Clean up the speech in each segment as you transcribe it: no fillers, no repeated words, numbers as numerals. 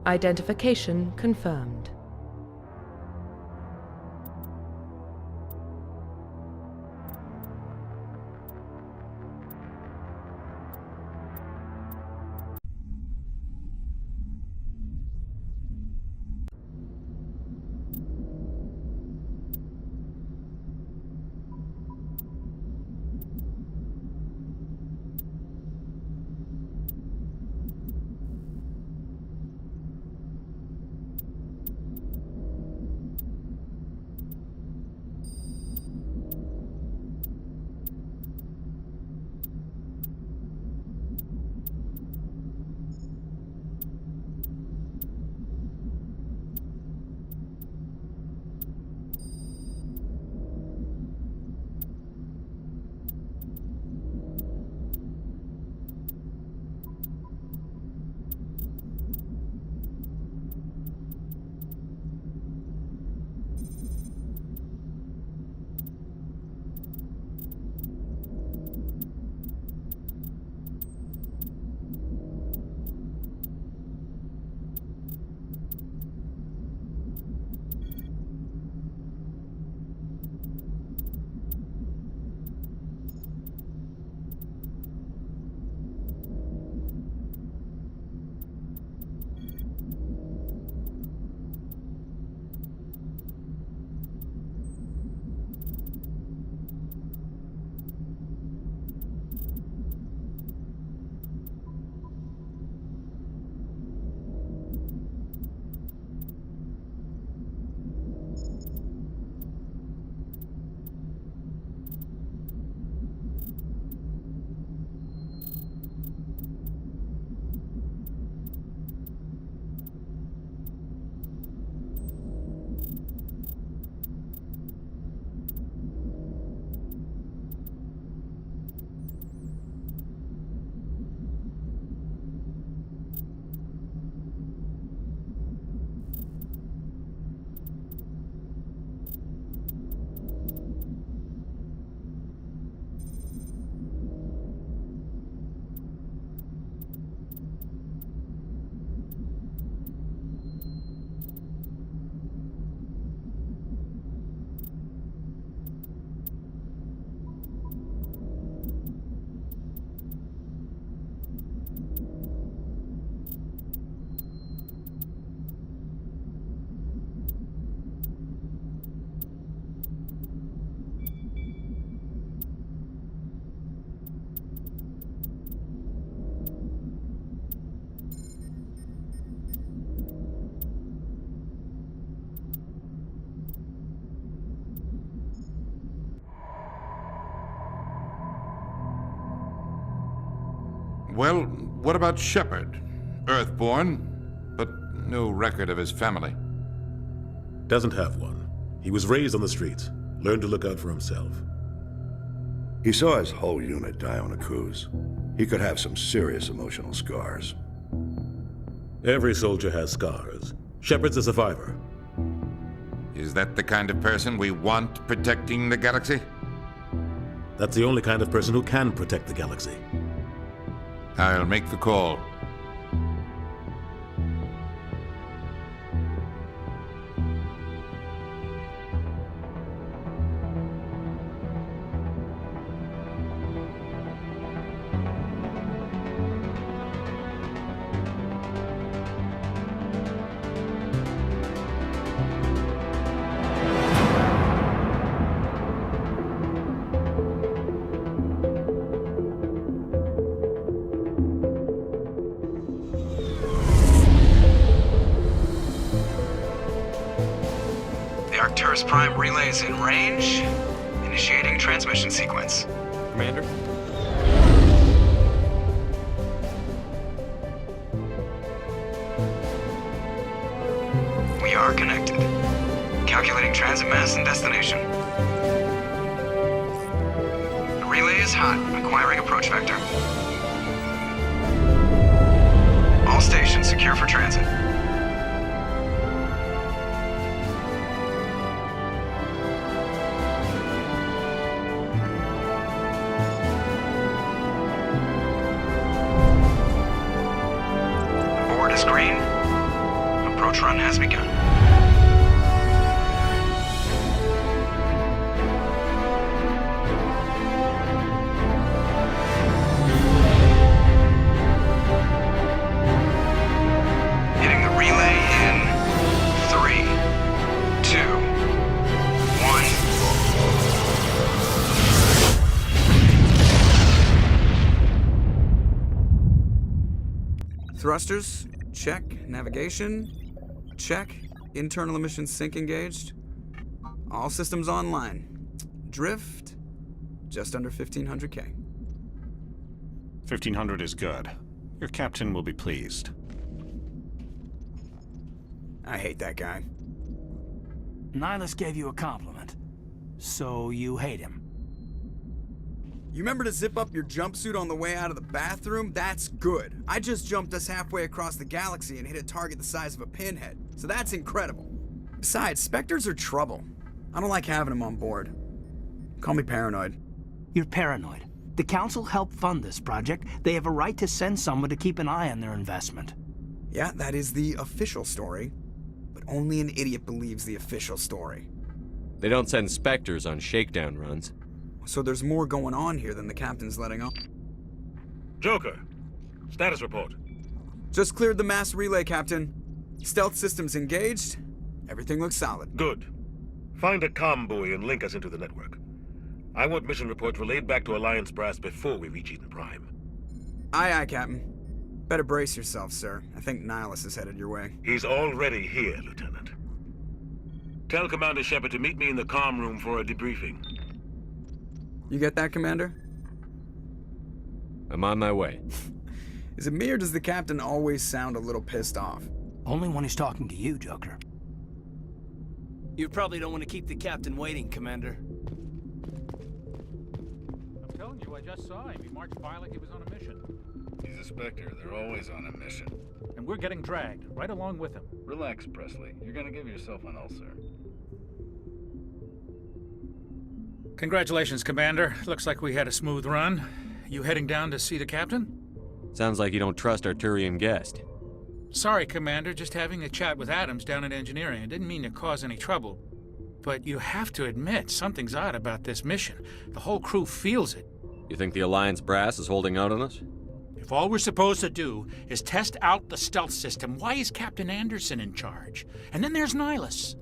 Identification confirmed. Well, what about Shepard? Earthborn, but no record of his family. Doesn't have one. He was raised on the streets. Learned to look out for himself. He saw his whole unit die on a cruise. He could have some serious emotional scars. Every soldier has scars. Shepard's a survivor. Is that the kind of person we want protecting the galaxy? That's the only kind of person who can protect the galaxy. I'll make the call. Arcturus Prime relays in range. Initiating transmission sequence. Commander? We are connected. Calculating transit mass and destination. The relay is hot. Acquiring approach vector. All stations secure for transit. Board is green. launch run has begun. Hitting the relay in 3, 2, 1. Thrusters, check. Navigation, check. Internal emissions sync engaged. All systems online. Drift, just under 1500K. 1500 is good. Your captain will be pleased. I hate that guy. Nihilus gave you a compliment, so you hate him. You remember to zip up your jumpsuit on the way out of the bathroom? That's good. I just jumped us halfway across the galaxy and hit a target the size of a pinhead, so that's incredible. Besides, Spectres are trouble. I don't like having them on board. Call me paranoid. You're paranoid. The Council helped fund this project. They have a right to send someone to keep an eye on their investment. Yeah, that is the official story, but only an idiot believes the official story. They don't send Spectres on shakedown runs. So there's more going on here than the captain's letting on. Joker, status report. Just cleared the mass relay, Captain. Stealth systems engaged. Everything looks solid. Good. Find a comm buoy and link us into the network. I want mission reports relayed back to Alliance brass before we reach Eden Prime. Aye, aye, Captain. Better brace yourself, sir. I think Nihilus is headed your way. He's already here, Lieutenant. Tell Commander Shepard to meet me in the comm room for a debriefing. You get that, Commander? I'm on my way. Is it me or does the Captain always sound a little pissed off? Only when he's talking to you, Joker. You probably don't want to keep the captain waiting, Commander. I'm telling you, I just saw him. He marched by like he was on a mission. He's a Spectre. They're always on a mission. And we're getting dragged, right along with him. Relax, Presley. You're gonna give yourself an ulcer. Congratulations, Commander. Looks like we had a smooth run. You heading down to see the captain? Sounds like you don't trust our Turian guest. Sorry, Commander. Just having a chat with Adams down at engineering. I didn't mean to cause any trouble. But you have to admit, something's odd about this mission. The whole crew feels it. You think the Alliance brass is holding out on us? If all we're supposed to do is test out the stealth system, why is Captain Anderson in charge? And then there's Nihilus.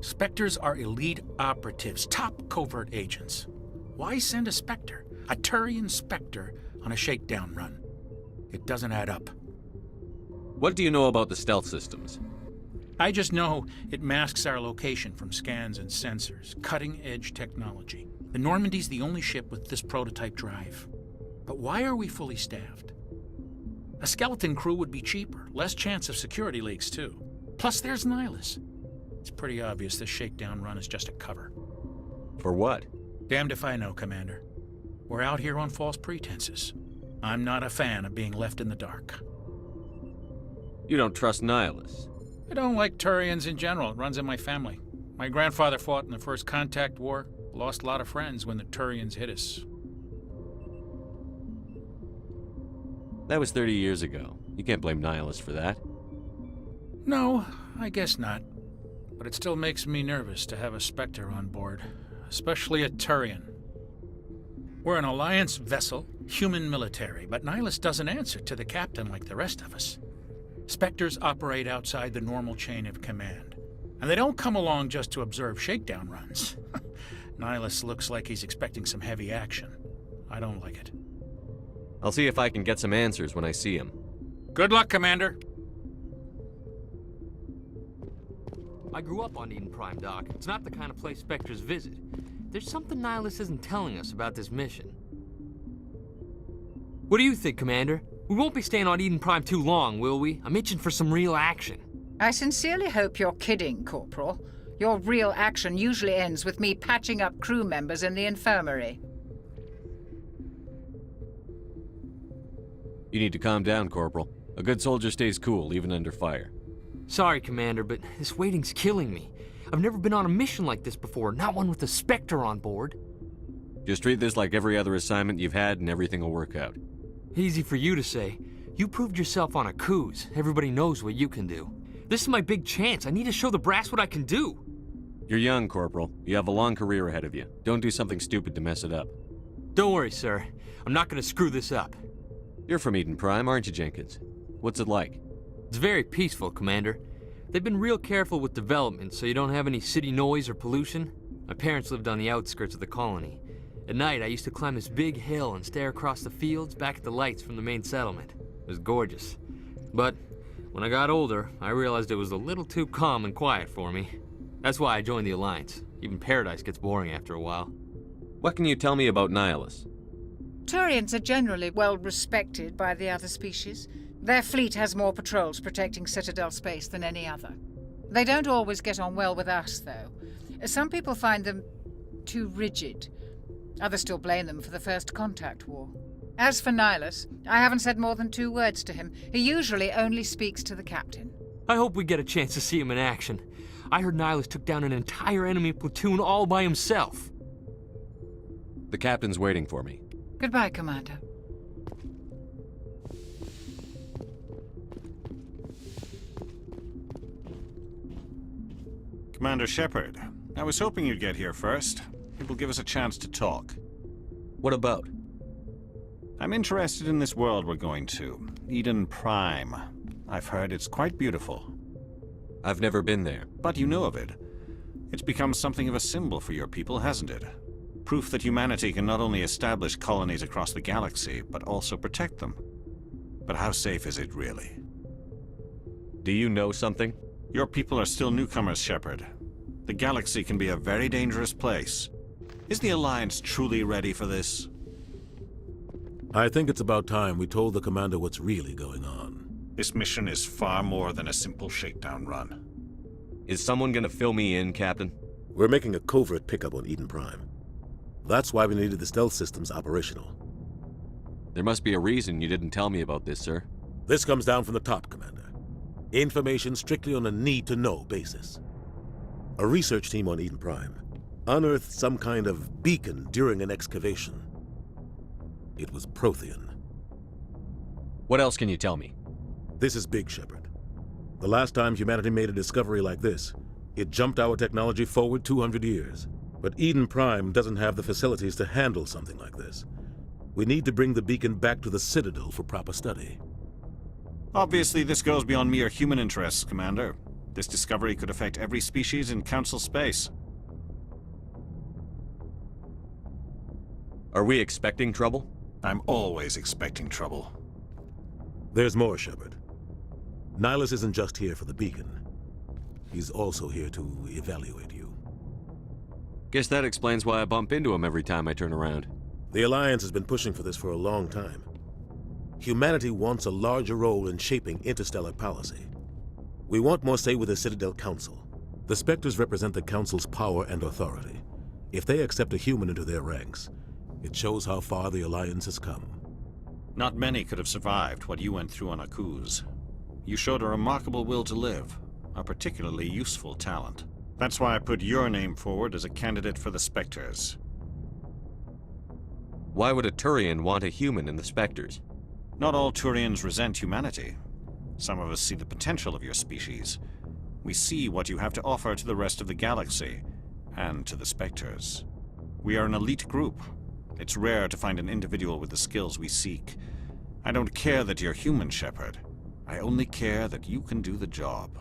Spectres are elite operatives, top covert agents. Why send a Spectre, a Turian Spectre, on a shakedown run? It doesn't add up. What do you know about the stealth systems? I just know it masks our location from scans and sensors. Cutting-edge technology. The Normandy's the only ship with this prototype drive. But why are we fully staffed? A skeleton crew would be cheaper, less chance of security leaks too. Plus there's Nihilus. It's pretty obvious this shakedown run is just a cover. For what? Damned if I know, Commander. We're out here on false pretenses. I'm not a fan of being left in the dark. You don't trust Nihilus? I don't like Turians in general. It runs in my family. My grandfather fought in the First Contact War. Lost a lot of friends when the Turians hit us. That was 30 years ago. You can't blame Nihilus for that. No, I guess not. But it still makes me nervous to have a Spectre on board, especially a Turian. We're an Alliance vessel, human military, but Nihilus doesn't answer to the captain like the rest of us. Spectres operate outside the normal chain of command, and they don't come along just to observe shakedown runs. Nihilus looks like he's expecting some heavy action. I don't like it. I'll see if I can get some answers when I see him. Good luck, Commander. I grew up on Eden Prime, Doc. It's not the kind of place Spectres visit. There's something Nihilus isn't telling us about this mission. What do you think, Commander? We won't be staying on Eden Prime too long, will we? I'm itching for some real action. I sincerely hope you're kidding, Corporal. Your real action usually ends with me patching up crew members in the infirmary. You need to calm down, Corporal. A good soldier stays cool, even under fire. Sorry, Commander, but this waiting's killing me. I've never been on a mission like this before, not one with a Spectre on board. Just treat this like every other assignment you've had and everything will work out. Easy for you to say. You proved yourself on a cruise. Everybody knows what you can do. This is my big chance. I need to show the brass what I can do. You're young, Corporal. You have a long career ahead of you. Don't do something stupid to mess it up. Don't worry, sir. I'm not gonna screw this up. You're from Eden Prime, aren't you, Jenkins? What's it like? It's very peaceful, Commander. They've been real careful with development, so you don't have any city noise or pollution. My parents lived on the outskirts of the colony. At night, I used to climb this big hill and stare across the fields back at the lights from the main settlement. It was gorgeous. But when I got older, I realized it was a little too calm and quiet for me. That's why I joined the Alliance. Even Paradise gets boring after a while. What can you tell me about Nihilus? Turians are generally well respected by the other species. Their fleet has more patrols protecting Citadel space than any other. They don't always get on well with us, though. Some people find them too rigid. Others still blame them for the First Contact War. As for Nihilus, I haven't said more than 2 words to him. He usually only speaks to the captain. I hope we get a chance to see him in action. I heard Nihilus took down an entire enemy platoon all by himself. The captain's waiting for me. Goodbye, Commander. Commander Shepard, I was hoping you'd get here first. It will give us a chance to talk. What about? I'm interested in this world we're going to, Eden Prime. I've heard it's quite beautiful. I've never been there. But you know of it. It's become something of a symbol for your people, hasn't it? Proof that humanity can not only establish colonies across the galaxy, but also protect them. But how safe is it, really? Do you know something? Your people are still newcomers, Shepard. The galaxy can be a very dangerous place. Is the Alliance truly ready for this? I think it's about time we told the Commander what's really going on. This mission is far more than a simple shakedown run. Is someone gonna fill me in, Captain? We're making a covert pickup on Eden Prime. That's why we needed the stealth systems operational. There must be a reason you didn't tell me about this, sir. This comes down from the top, Commander. Information strictly on a need-to-know basis. A research team on Eden Prime unearthed some kind of beacon during an excavation. It was Prothean. What else can you tell me? This is big, Shepard. The last time humanity made a discovery like this, it jumped our technology forward 200 years. But Eden Prime doesn't have the facilities to handle something like this. We need to bring the beacon back to the Citadel for proper study. Obviously, this goes beyond mere human interests, Commander. This discovery could affect every species in Council space. Are we expecting trouble? I'm always expecting trouble. There's more, Shepard. Nihilus isn't just here for the beacon. He's also here to evaluate you. Guess that explains why I bump into him every time I turn around. The Alliance has been pushing for this for a long time. Humanity wants a larger role in shaping interstellar policy. We want more say with the Citadel Council. The Spectres represent the Council's power and authority. If they accept a human into their ranks, it shows how far the Alliance has come. Not many could have survived what you went through on Akuz. You showed a remarkable will to live, a particularly useful talent. That's why I put your name forward as a candidate for the Spectres. Why would a Turian want a human in the Spectres? Not all Turians resent humanity. Some of us see the potential of your species. We see what you have to offer to the rest of the galaxy, and to the Spectres. We are an elite group. It's rare to find an individual with the skills we seek. I don't care that you're human, Shepard. I only care that you can do the job.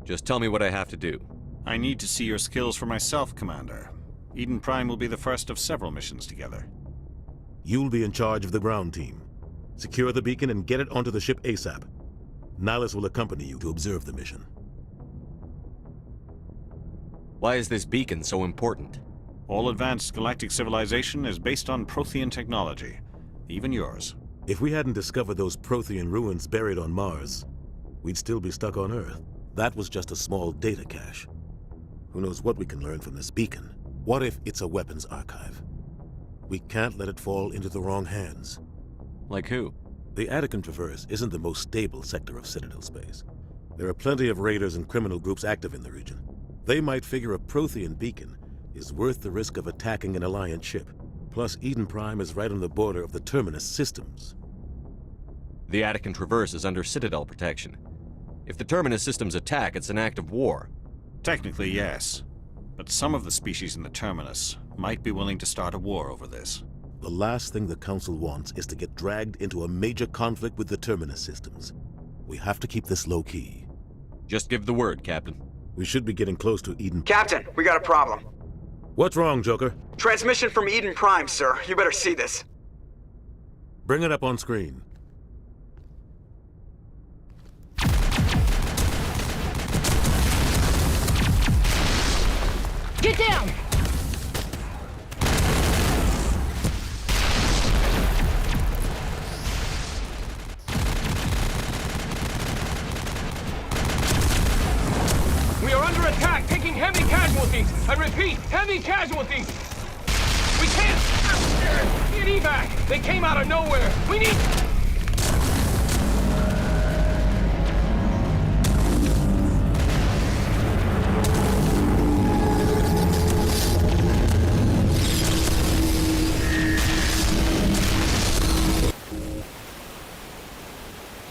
Just tell me what I have to do. I need to see your skills for myself, Commander. Eden Prime will be the first of several missions together. You'll be in charge of the ground team. Secure the beacon and get it onto the ship ASAP. Nihilus will accompany you to observe the mission. Why is this beacon so important? All advanced galactic civilization is based on Prothean technology, even yours. If we hadn't discovered those Prothean ruins buried on Mars, we'd still be stuck on Earth. That was just a small data cache. Who knows what we can learn from this beacon? What if it's a weapons archive? We can't let it fall into the wrong hands. Like who? The Attican Traverse isn't the most stable sector of Citadel space. There are plenty of raiders and criminal groups active in the region. They might figure a Prothean beacon is worth the risk of attacking an Alliance ship. Plus, Eden Prime is right on the border of the Terminus systems. The Attican Traverse is under Citadel protection. If the Terminus systems attack, it's an act of war. Technically, yes. But some of the species in the Terminus might be willing to start a war over this. The last thing the Council wants is to get dragged into a major conflict with the Terminus systems. We have to keep this low-key. Just give the word, Captain. We should be getting close to Eden. Captain, we got a problem. What's wrong, Joker? Transmission from Eden Prime, sir. You better see this. Bring it up on screen. Get down! We are under attack, taking heavy casualties. I repeat, heavy casualties. We can't get evac. They came out of nowhere. We need...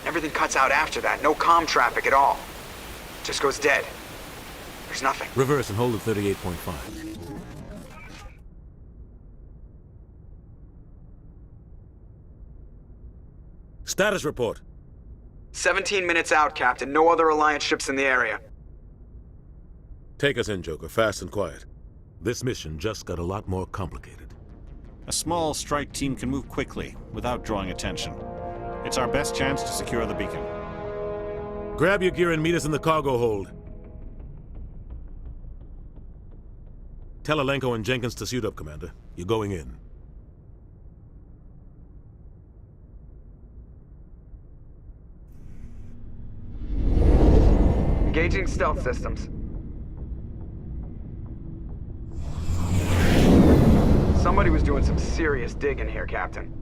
Everything cuts out after that. No comm traffic at all. Just goes dead. There's nothing. Reverse and hold at 38.5. Status report. 17 minutes out, Captain. No other Alliance ships in the area. Take us in, Joker, fast and quiet. This mission just got a lot more complicated. A small strike team can move quickly, without drawing attention. It's our best chance to secure the beacon. Grab your gear and meet us in the cargo hold. Tell Alenko and Jenkins to suit up, Commander. You're going in. Engaging stealth systems. Somebody was doing some serious digging here, Captain.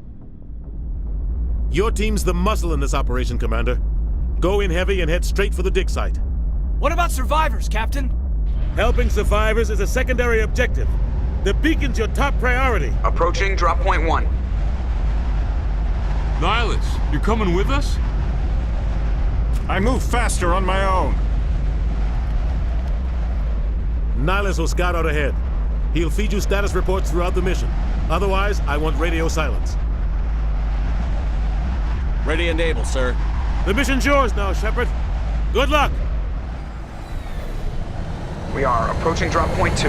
Your team's the muscle in this operation, Commander. Go in heavy and head straight for the dig site. What about survivors, Captain? Helping survivors is a secondary objective. The beacon's your top priority. Approaching drop point 1. Nihilus, you coming with us? I move faster on my own. Nihilus will scout out ahead. He'll feed you status reports throughout the mission. Otherwise, I want radio silence. Ready and able, sir. The mission's yours now, Shepard. Good luck! We are approaching drop point 2.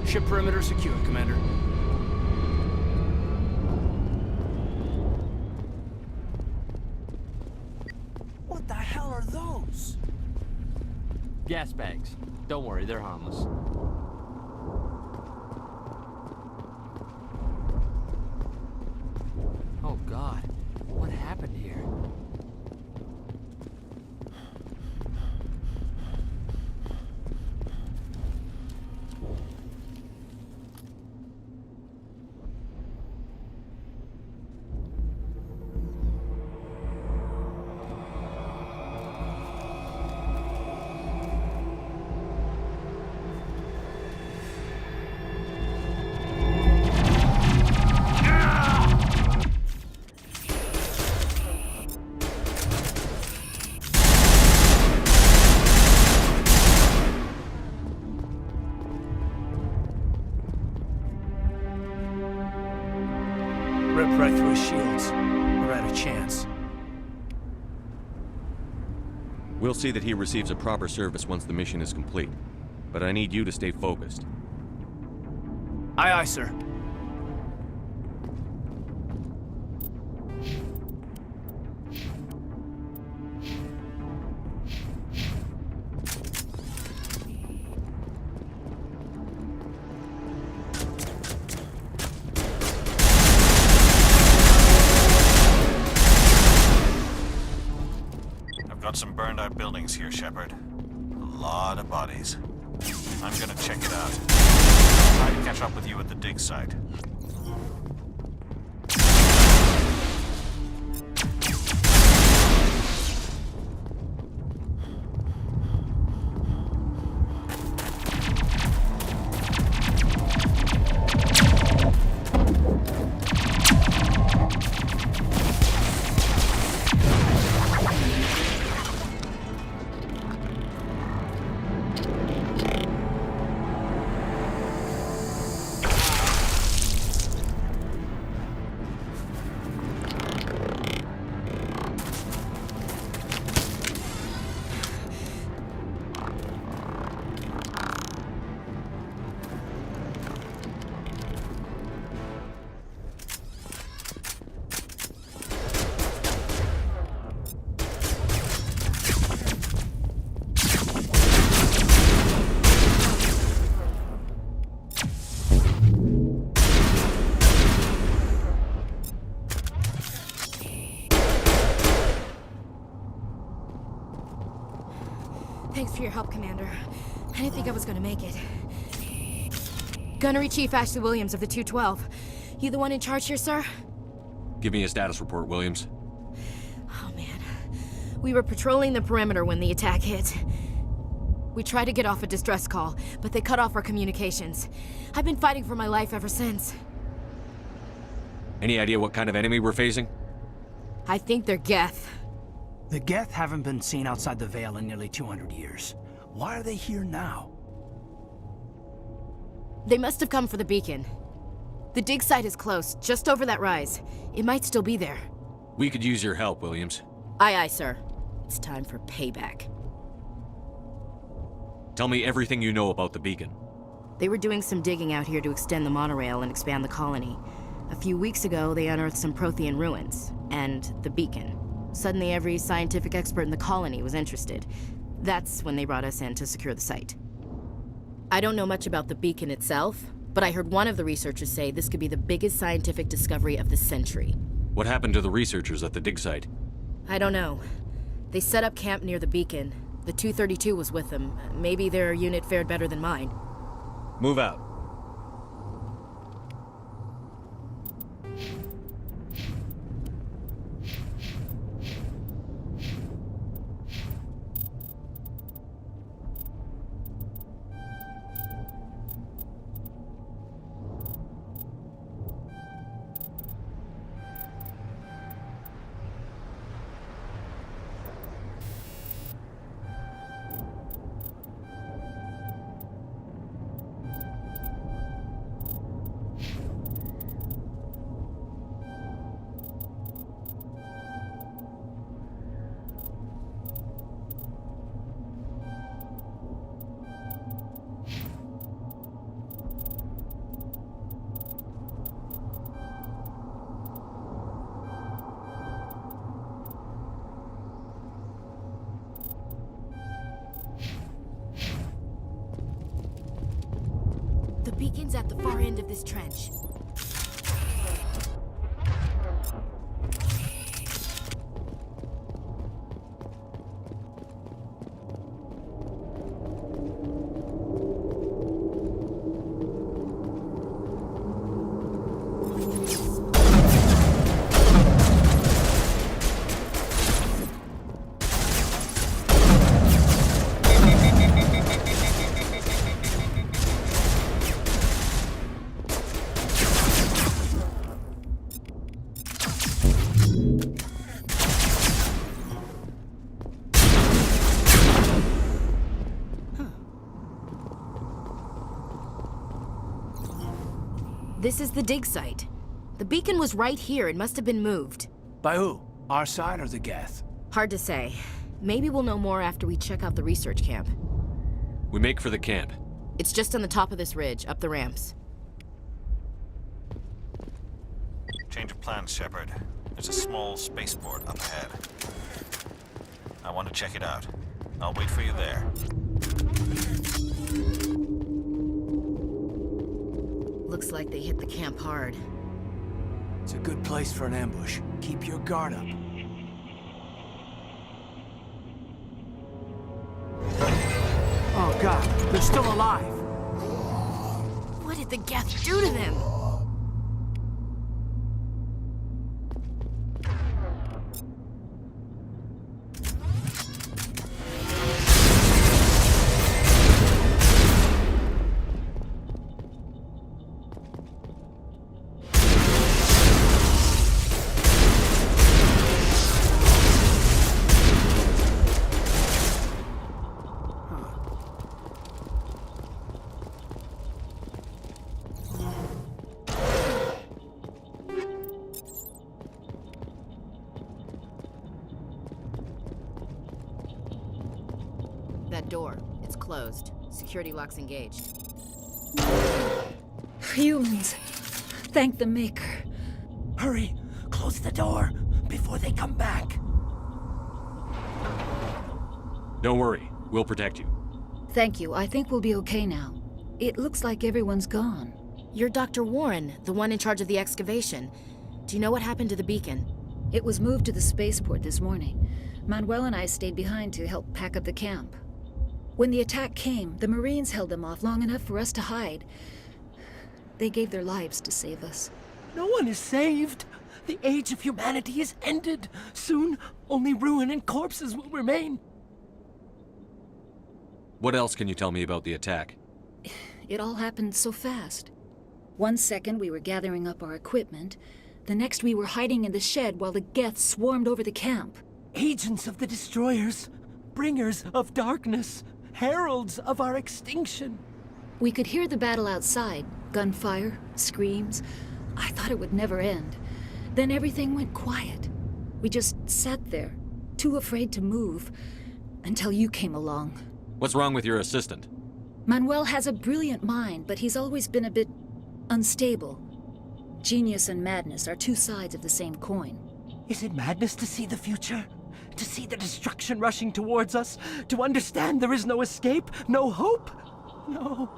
Ship perimeter secure, Commander. What the hell are those? Gas bags. Don't worry, they're harmless. Oh God, what happened here? Ripped right through his shields. We're out of chance. We'll see that he receives a proper service once the mission is complete. But I need you to stay focused. Aye, aye, sir. Got some burned out buildings here, Shepard. A lot of bodies. I'm gonna check it out. I'll try to catch up with you at the dig site. Thanks for your help, Commander. I didn't think I was gonna make it. Gunnery Chief Ashley Williams of the 212. You the one in charge here, sir? Give me a status report, Williams. Oh, man. We were patrolling the perimeter when the attack hit. We tried to get off a distress call, but they cut off our communications. I've been fighting for my life ever since. Any idea what kind of enemy we're facing? I think they're Geth. The Geth haven't been seen outside the Veil in nearly 200 years. Why are they here now? They must have come for the beacon. The dig site is close, just over that rise. It might still be there. We could use your help, Williams. Aye, aye, sir. It's time for payback. Tell me everything you know about the beacon. They were doing some digging out here to extend the monorail and expand the colony. A few weeks ago, they unearthed some Prothean ruins, and the beacon. Suddenly, every scientific expert in the colony was interested. That's when they brought us in to secure the site. I don't know much about the beacon itself, but I heard one of the researchers say this could be the biggest scientific discovery of the century. What happened to the researchers at the dig site? I don't know. They set up camp near the beacon. The 232 was with them. Maybe their unit fared better than mine. Move out. The beacon's at the far end of this trench. This is the dig site. The beacon was right here. It must have been moved. By who? Our side or the Geth? Hard to say. Maybe we'll know more after we check out the research camp. We make for the camp. It's just on the top of this ridge, up the ramps. Change of plans, Shepard. There's a small spaceport up ahead. I want to check it out. I'll wait for you there. Looks like they hit the camp hard. It's a good place for an ambush. Keep your guard up. Oh God, they're still alive. What did the Geth do to them? That door, it's closed. Security lock's engaged. Humans. Thank the Maker. Hurry! Close the door before they come back. Don't worry. We'll protect you. Thank you. I think we'll be okay now. It looks like everyone's gone. You're Dr. Warren, the one in charge of the excavation. Do you know what happened to the beacon? It was moved to the spaceport this morning. Manuel and I stayed behind to help pack up the camp. When the attack came, the Marines held them off long enough for us to hide. They gave their lives to save us. No one is saved. The age of humanity is ended. Soon, only ruin and corpses will remain. What else can you tell me about the attack? It all happened so fast. 1 second we were gathering up our equipment. The next we were hiding in the shed while the Geth swarmed over the camp. Agents of the Destroyers, bringers of darkness, heralds of our extinction. We could hear the battle outside. Gunfire, screams. I thought it would never end. Then everything went quiet. We just sat there, too afraid to move, until you came along. What's wrong with your assistant? Manuel has a brilliant mind, but he's always been a bit unstable. Genius and madness are two sides of the same coin. Is it madness to see the future? To see the destruction rushing towards us? To understand there is no escape? No hope? No.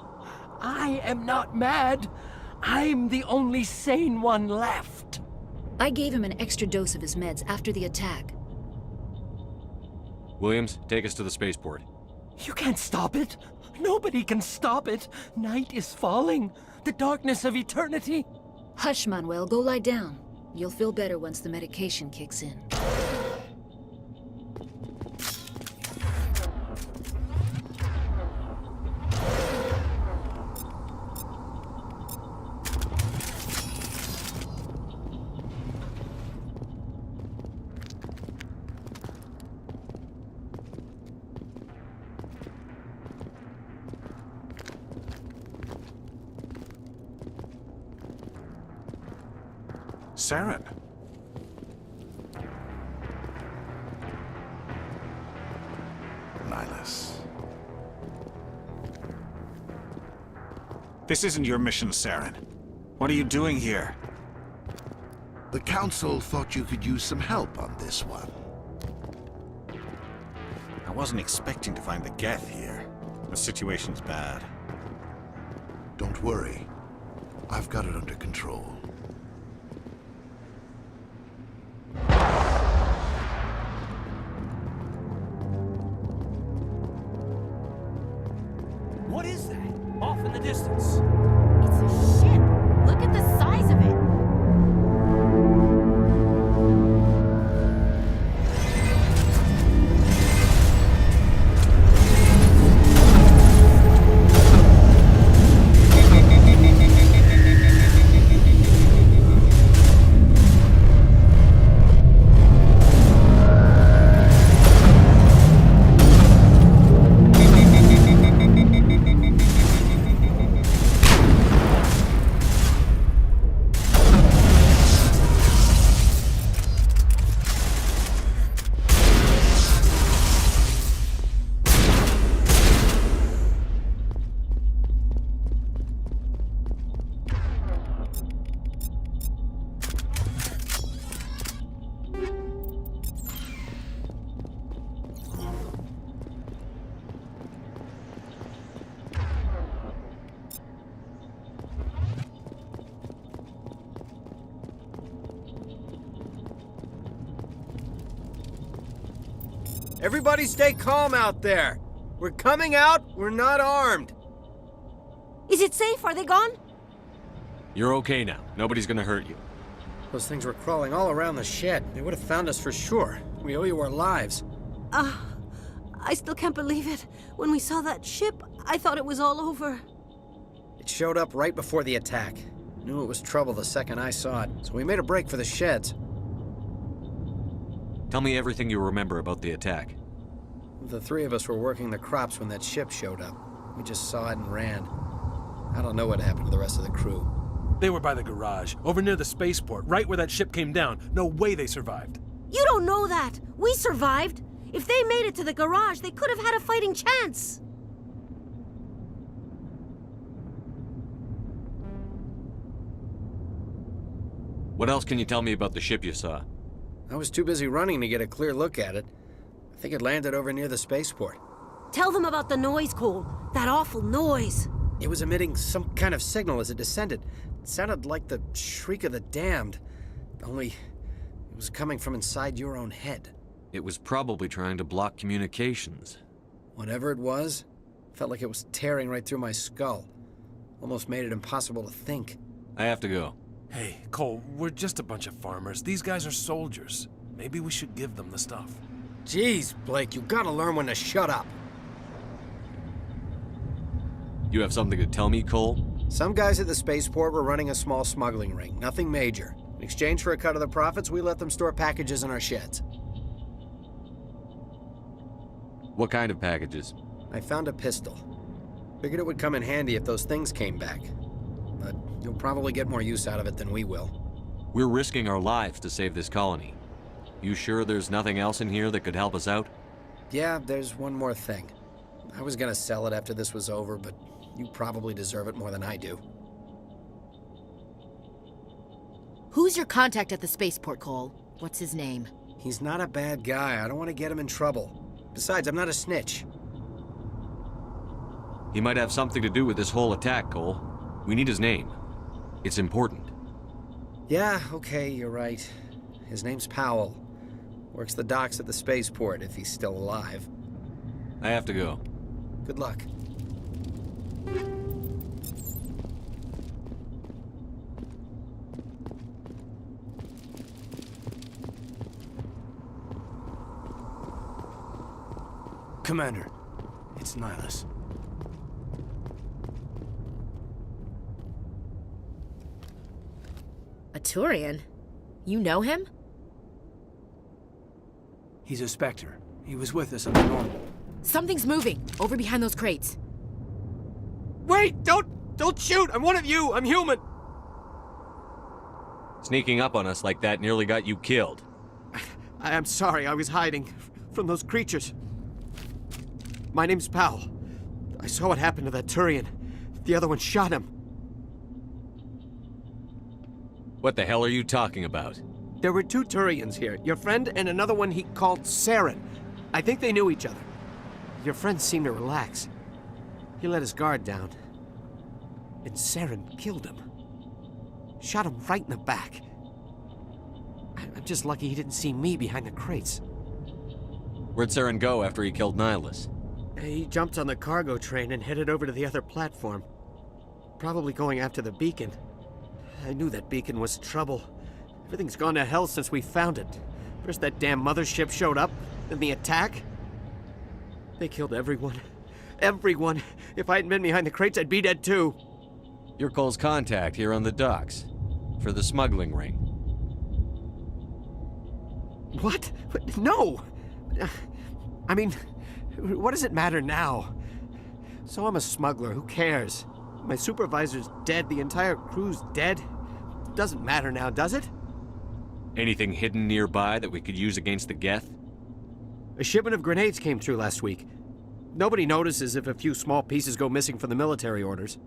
I am not mad. I'm the only sane one left. I gave him an extra dose of his meds after the attack. Williams, take us to the spaceport. You can't stop it. Nobody can stop it. Night is falling. The darkness of eternity. Hush, Manuel. Go lie down. You'll feel better once the medication kicks in. Saren. Nihilus. This isn't your mission, Saren. What are you doing here? The Council thought you could use some help on this one. I wasn't expecting to find the Geth here. The situation's bad. Don't worry. I've got it under control. What is that? Off in the distance. It's a ship. Look at the size of it. Everybody stay calm out there. We're coming out, we're not armed. Is it safe? Are they gone? You're okay now. Nobody's gonna hurt you. Those things were crawling all around the shed. They would have found us for sure. We owe you our lives. I still can't believe it. When we saw that ship, I thought it was all over. It showed up right before the attack. Knew it was trouble the second I saw it, so we made a break for the sheds. Tell me everything you remember about the attack. The three of us were working the crops when that ship showed up. We just saw it and ran. I don't know what happened to the rest of the crew. They were by the garage, over near the spaceport, right where that ship came down. No way they survived. You don't know that. We survived. If they made it to the garage, they could have had a fighting chance. What else can you tell me about the ship you saw? I was too busy running to get a clear look at it. I think it landed over near the spaceport. Tell them about the noise, Cole. That awful noise. It was emitting some kind of signal as it descended. It sounded like the shriek of the damned. Only it was coming from inside your own head. It was probably trying to block communications. Whatever it was, felt like it was tearing right through my skull. Almost made it impossible to think. I have to go. Hey, Cole, we're just a bunch of farmers. These guys are soldiers. Maybe we should give them the stuff. Jeez, Blake, you gotta learn when to shut up. You have something to tell me, Cole? Some guys at the spaceport were running a small smuggling ring, nothing major. In exchange for a cut of the profits, we let them store packages in our sheds. What kind of packages? I found a pistol. Figured it would come in handy if those things came back. But you'll probably get more use out of it than we will. We're risking our lives to save this colony. You sure there's nothing else in here that could help us out? Yeah, there's one more thing. I was gonna sell it after this was over, but you probably deserve it more than I do. Who's your contact at the spaceport, Cole? What's his name? He's not a bad guy. I don't want to get him in trouble. Besides, I'm not a snitch. He might have something to do with this whole attack, Cole. We need his name. It's important. Yeah, okay, you're right. His name's Powell. Works the docks at the spaceport, if he's still alive. I have to go. Good luck. Commander, it's Nihilus. A Turian? You know him? He's a Spectre. He was with us on the normal. Something's moving, over behind those crates. Wait! Don't shoot! I'm one of you! I'm human! Sneaking up on us like that nearly got you killed. I am sorry, I was hiding from those creatures. My name's Powell. I saw what happened to that Turian. The other one shot him. What the hell are you talking about? There were two Turians here. Your friend and another one he called Saren. I think they knew each other. Your friend seemed to relax. He let his guard down. And Saren killed him. Shot him right in the back. I'm just lucky he didn't see me behind the crates. Where'd Saren go after he killed Nihilus? He jumped on the cargo train and headed over to the other platform. Probably going after the beacon. I knew that beacon was trouble. Everything's gone to hell since we found it. First that damn mothership showed up, then the attack. They killed everyone. Everyone. If I hadn't been behind the crates, I'd be dead too. You're Cole's contact here on the docks. For the smuggling ring. What? No! I mean, what does it matter now? So I'm a smuggler, who cares? My supervisor's dead, the entire crew's dead. Doesn't matter now, does it? Anything hidden nearby that we could use against the Geth? A shipment of grenades came through last week. Nobody notices if a few small pieces go missing from the military orders.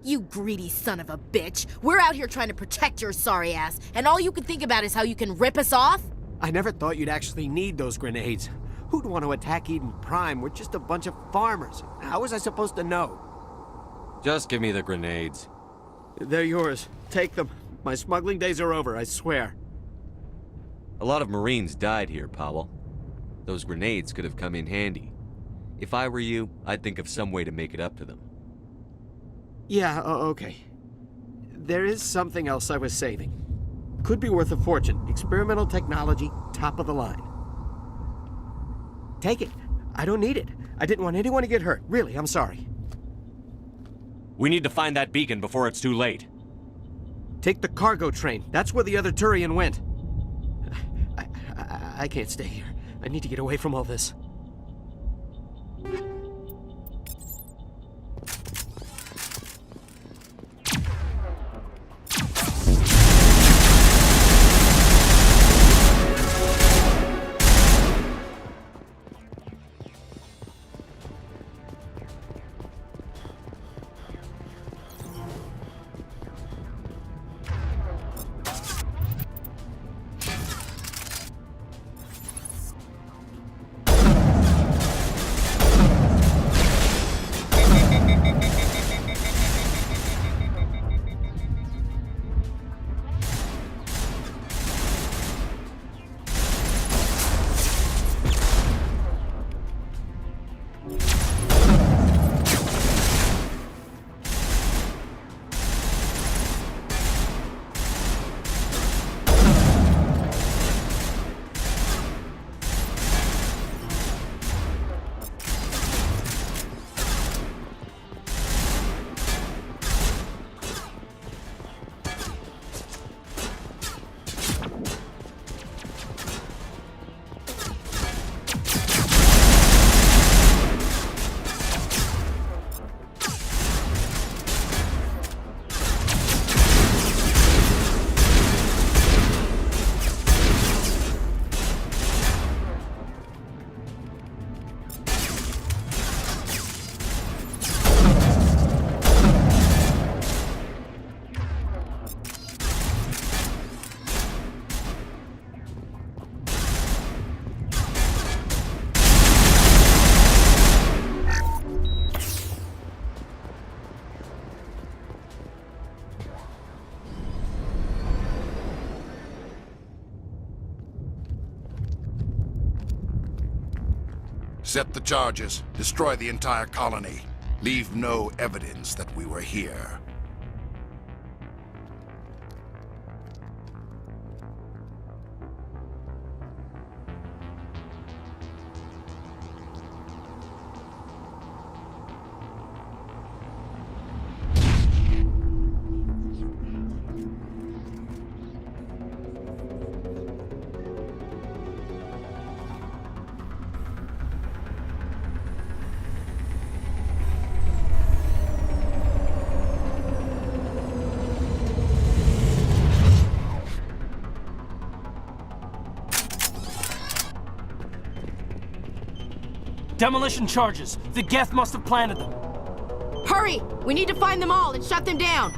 You greedy son of a bitch! We're out here trying to protect your sorry ass, and all you can think about is how you can rip us off? I never thought you'd actually need those grenades. Who'd want to attack Eden Prime? We're just a bunch of farmers. How was I supposed to know? Just give me the grenades. They're yours. Take them. My smuggling days are over, I swear. A lot of Marines died here, Powell. Those grenades could have come in handy. If I were you, I'd think of some way to make it up to them. Yeah, okay. There is something else I was saving. Could be worth a fortune. Experimental technology, top of the line. Take it. I don't need it. I didn't want anyone to get hurt. Really, I'm sorry. We need to find that beacon before it's too late. Take the cargo train. That's where the other Turian went. I can't stay here. I need to get away from all this. Set the charges. Destroy the entire colony. Leave no evidence that we were here. Demolition charges. The Geth must have planted them. Hurry! We need to find them all and shut them down.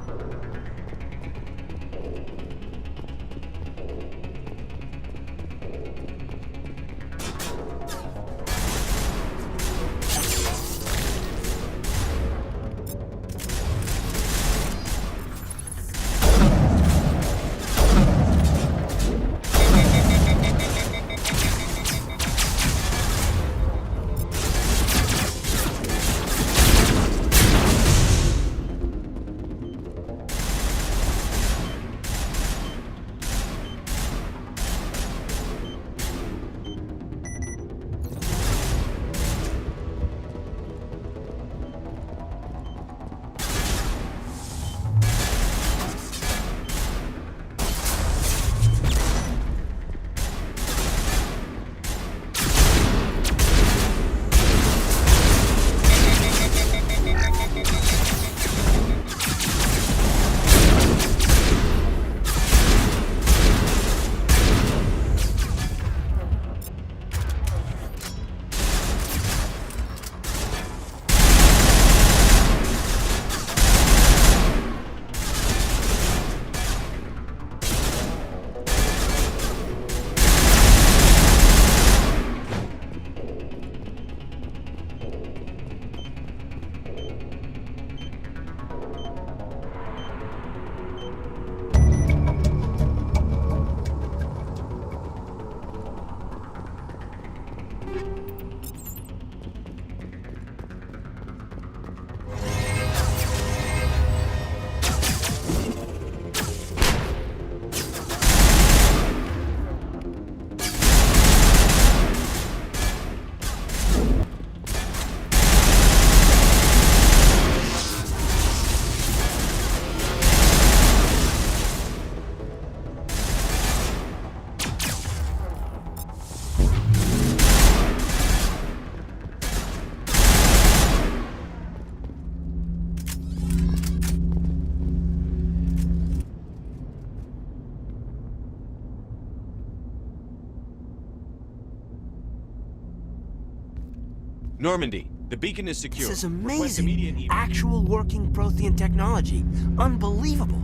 Normandy, the beacon is secure. This is amazing. Actual working Prothean technology. Unbelievable.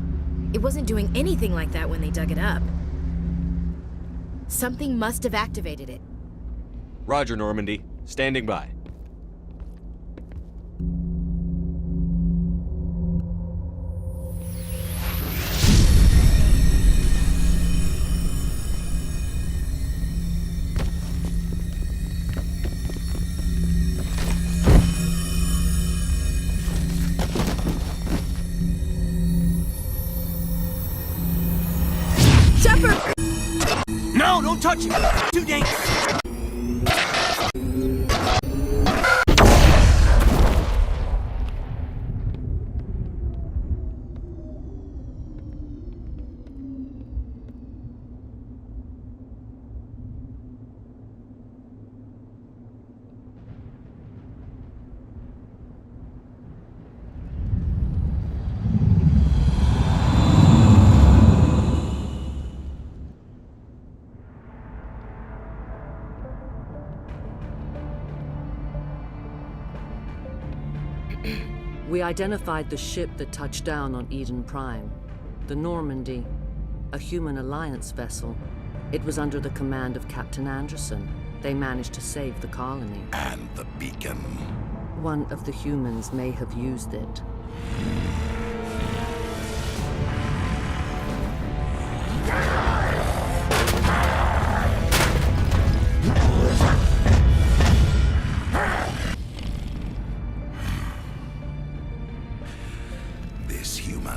It wasn't doing anything like that when they dug it up. Something must have activated it. Roger, Normandy. Standing by. No, don't touch it! Too dangerous! We identified the ship that touched down on Eden Prime. The Normandy, a human alliance vessel. It was under the command of Captain Anderson. They managed to save the colony. And the beacon. One of the humans may have used it.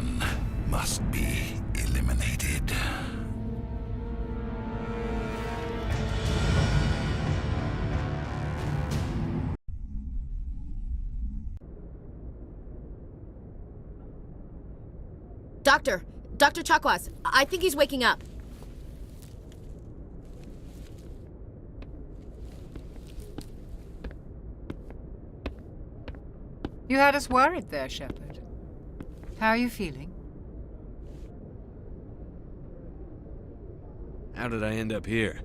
Everyone must be eliminated. Dr. Chakwas, I think he's waking up. You had us worried there, Shepard. How are you feeling? How did I end up here?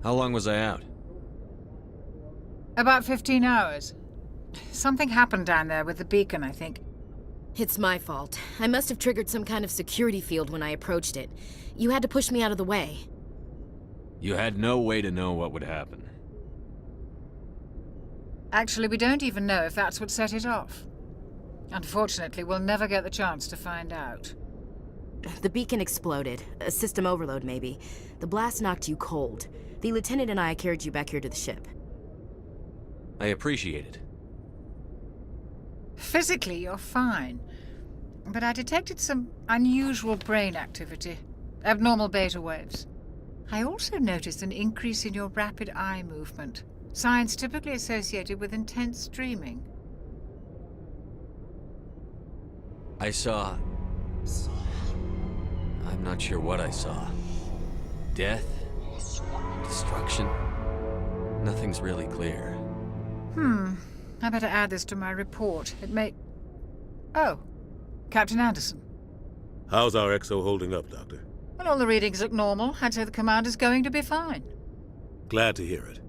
How long was I out? About 15 hours. Something happened down there with the beacon, I think. It's my fault. I must have triggered some kind of security field when I approached it. You had to push me out of the way. You had no way to know what would happen. Actually, we don't even know if that's what set it off. Unfortunately, we'll never get the chance to find out. The beacon exploded. A system overload, maybe. The blast knocked you cold. The lieutenant and I carried you back here to the ship. I appreciate it. Physically, you're fine. But I detected some unusual brain activity. Abnormal beta waves. I also noticed an increase in your rapid eye movement. Signs typically associated with intense dreaming. I saw... I'm not sure what I saw. Death? Destruction? Nothing's really clear. I better add this to my report. It may... Oh, Captain Anderson. How's our XO holding up, Doctor? Well, all the readings look normal. I'd say the commander's going to be fine. Glad to hear it.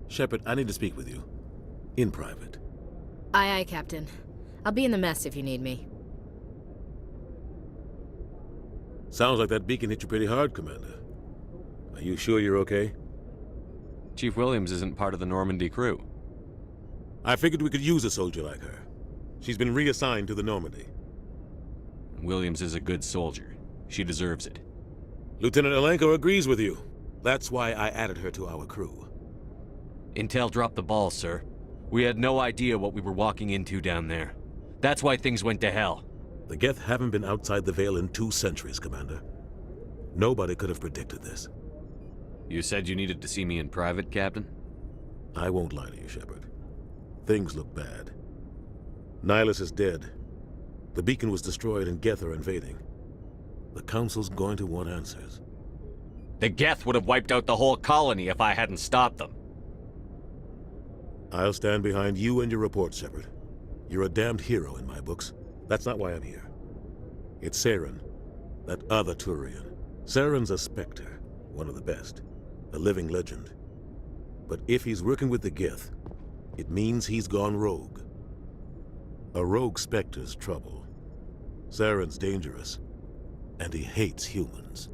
Shepard, I need to speak with you. In private. Aye, aye, Captain. I'll be in the mess if you need me. Sounds like that beacon hit you pretty hard, Commander. Are you sure you're okay? Chief Williams isn't part of the Normandy crew. I figured we could use a soldier like her. She's been reassigned to the Normandy. Williams is a good soldier. She deserves it. Lieutenant Alenko agrees with you. That's why I added her to our crew. Intel dropped the ball, sir. We had no idea what we were walking into down there. That's why things went to hell. The Geth haven't been outside the Veil in 2 centuries, Commander. Nobody could have predicted this. You said you needed to see me in private, Captain? I won't lie to you, Shepard. Things look bad. Nihilus is dead. The beacon was destroyed and Geth are invading. The Council's going to want answers. The Geth would have wiped out the whole colony if I hadn't stopped them. I'll stand behind you and your report, Shepard. You're a damned hero in my books. That's not why I'm here. It's Saren, that other Turian. Saren's a Spectre, one of the best, a living legend. But if he's working with the Geth, it means he's gone rogue. A rogue Spectre's trouble. Saren's dangerous, and he hates humans.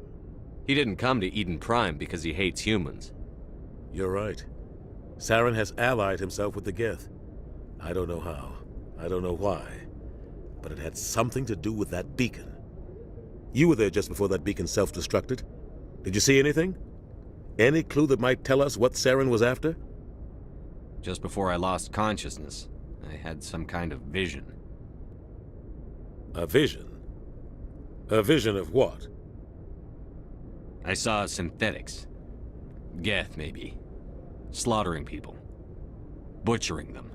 He didn't come to Eden Prime because he hates humans. You're right. Saren has allied himself with the Geth. I don't know how. I don't know why. But it had something to do with that beacon. You were there just before that beacon self-destructed. Did you see anything? Any clue that might tell us what Saren was after? Just before I lost consciousness, I had some kind of vision. A vision? A vision of what? I saw synthetics. Geth, maybe. Slaughtering people. Butchering them.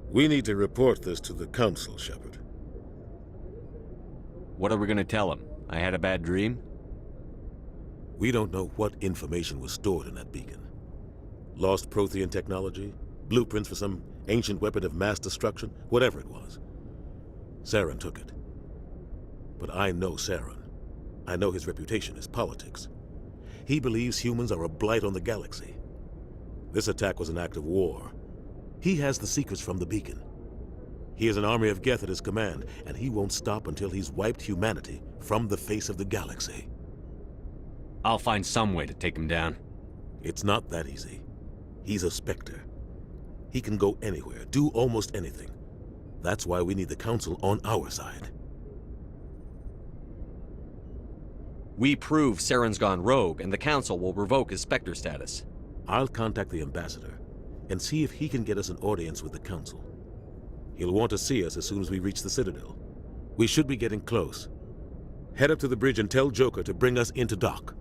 We need to report this to the Council, Shepard. What are we gonna tell them? I had a bad dream? We don't know what information was stored in that beacon. Lost Prothean technology? Blueprints for some ancient weapon of mass destruction? Whatever it was. Saren took it. But I know Saren. I know his reputation is politics. He believes humans are a blight on the galaxy. This attack was an act of war. He has the secrets from the beacon. He has an army of Geth at his command, and he won't stop until he's wiped humanity from the face of the galaxy. I'll find some way to take him down. It's not that easy. He's a Spectre. He can go anywhere, do almost anything. That's why we need the Council on our side. We prove Saren's gone rogue, and the Council will revoke his Spectre status. I'll contact the Ambassador and see if he can get us an audience with the Council. He'll want to see us as soon as we reach the Citadel. We should be getting close. Head up to the bridge and tell Joker to bring us into dock.